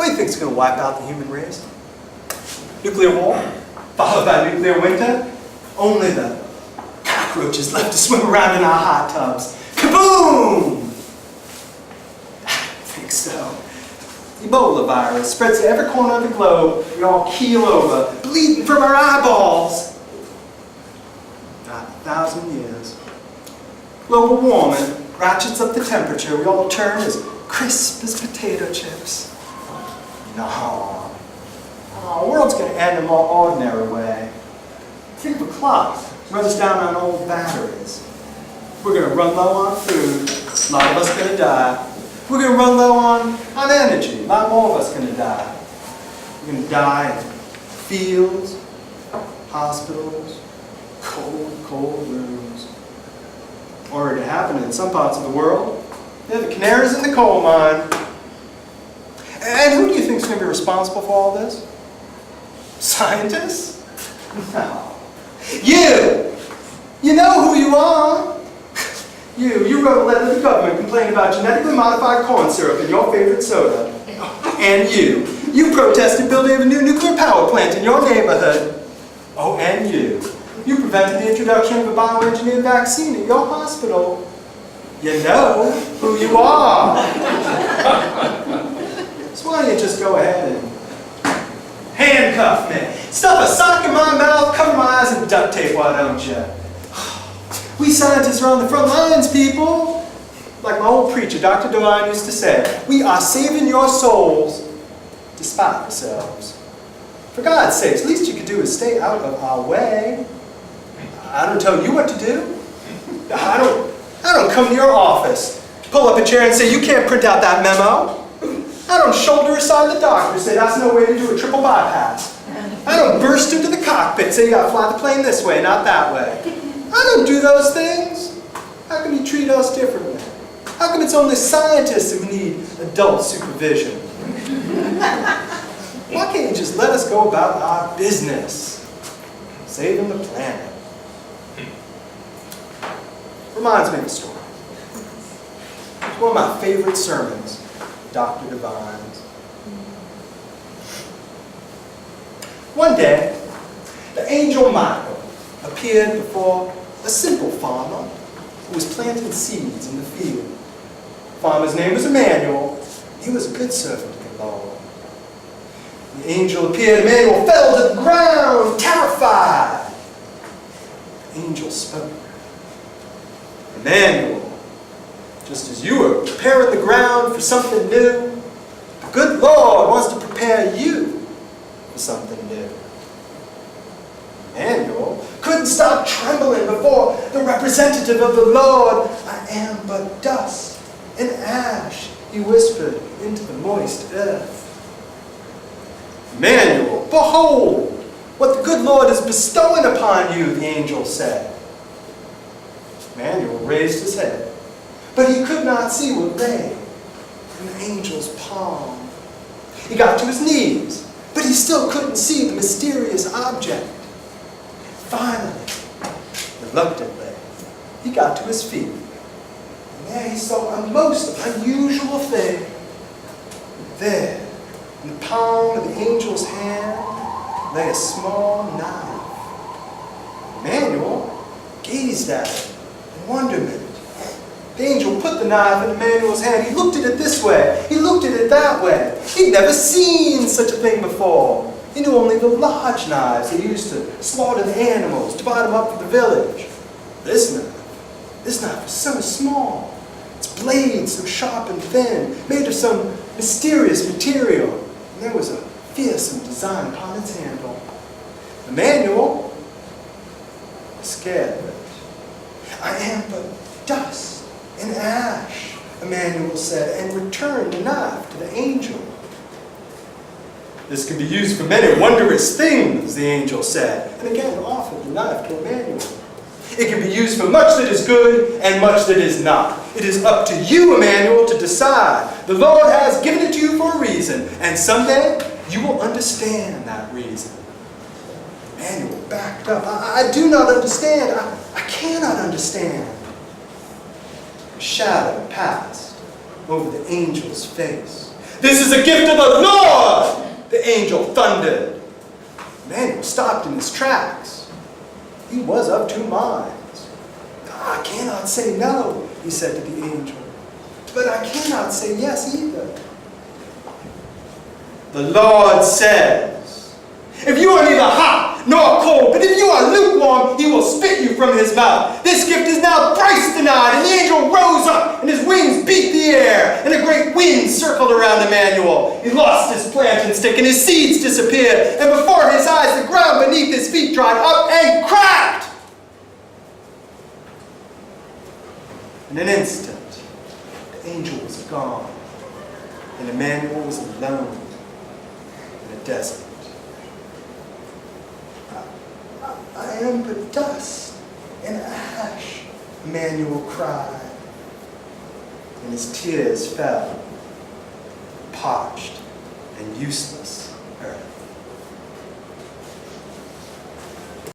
What do you think is going to wipe out the human race? Nuclear war, followed by nuclear winter? Only the cockroaches left to swim around in our hot tubs. Kaboom! I don't think so. Ebola virus spreads to every corner of the globe. We all keel over, bleeding from our eyeballs. Not 1,000 years. Global warming ratchets up the temperature. We all turn as crisp as potato chips. No. Oh, the world's going to end in a more ordinary way. Think of a clock. Runs down on old batteries. We're going to run low on food. A lot of us are going to die. We're going to run low on energy. A lot more of us are going to die. We're going to die in fields, hospitals, cold rooms. Already happening in some parts of the world. They're the canaries in the coal mine. And who do you think is going to be responsible for all this? Scientists? No. You! You know who you are. You wrote a letter to the government complaining about genetically modified corn syrup in your favorite soda. And you protested building of a new nuclear power plant in your neighborhood. Oh, and you prevented the introduction of a bioengineered vaccine at your hospital. You know who you are. So why don't you just go ahead and handcuff me? Stuff a sock in my mouth, cover my eyes, and duct tape, why don't you? We scientists are on the front lines, people. Like my old preacher, Dr. Devine, used to say, we are saving your souls despite yourselves. For God's sakes, the least you could do is stay out of our way. I don't tell you what to do. I don't come to your office, pull up a chair and say, you can't print out that memo. I don't shoulder aside the doctor and say, that's no way to do a triple bypass. I don't burst into the cockpit and say, you gotta fly the plane this way, not that way. I don't do those things. How come you treat us differently? How come it's only scientists who need adult supervision? Why can't you just let us go about our business? Saving the planet. Reminds me of a story. It's one of my favorite sermons, Dr. Devine's. One day, the angel Michael appeared before a simple farmer who was planting seeds in the field. The farmer's name was Emmanuel. He was a good servant of the Lord. The angel appeared. Emmanuel fell to the ground, terrified. The angel spoke. Emmanuel, just as you were preparing the ground for something new, the good Lord wants to prepare you for something new. Emmanuel couldn't stop trembling before the representative of the Lord. I am but dust and ash, he whispered into the moist earth. Emmanuel, behold what the good Lord is bestowing upon you, the angel said. Emmanuel raised his head, but he could not see what lay in the angel's palm. He got to his knees, but he still couldn't see the mysterious object. Finally, reluctantly, he got to his feet. And there he saw a most unusual thing. There, in the palm of the angel's hand, lay a small knife. Emmanuel gazed at it in wonderment. The angel put the knife in Emmanuel's hand. He looked at it this way. He looked at it that way. He'd never seen such a thing before. He knew only the large knives they used to slaughter the animals, divide them up for the village. This knife was so small. Its blades so sharp and thin, made of some mysterious material. And there was a fearsome design upon its handle. Emmanuel was scared of it. I am but dust and ash, Emmanuel said, and returned the knife to the angel. This can be used for many wondrous things, the angel said, and again offered the knife to Emmanuel. It can be used for much that is good and much that is not. It is up to you, Emmanuel, to decide. The Lord has given it to you for a reason, and someday you will understand that reason. Emmanuel backed up. I do not understand. I cannot understand. A shadow passed over the angel's face. "This is a gift of the Lord!" the angel thundered. Emmanuel stopped in his tracks. He was of two minds. "I cannot say no," he said to the angel, "but I cannot say yes either." The Lord says, "If you are neither hot nor cold, but if you are lukewarm, he will spit you from his mouth. This gift is now thrice denied." And the angel rose up, and his wings beat the air, and a great wind circled around Emmanuel. He lost his planting stick, and his seeds disappeared, and before his eyes the ground beneath his feet dried up and cracked. In an instant, the angel was gone, and Emmanuel was alone in the desert. "I am but dust and ash," Emmanuel cried, and his tears fell, parched and useless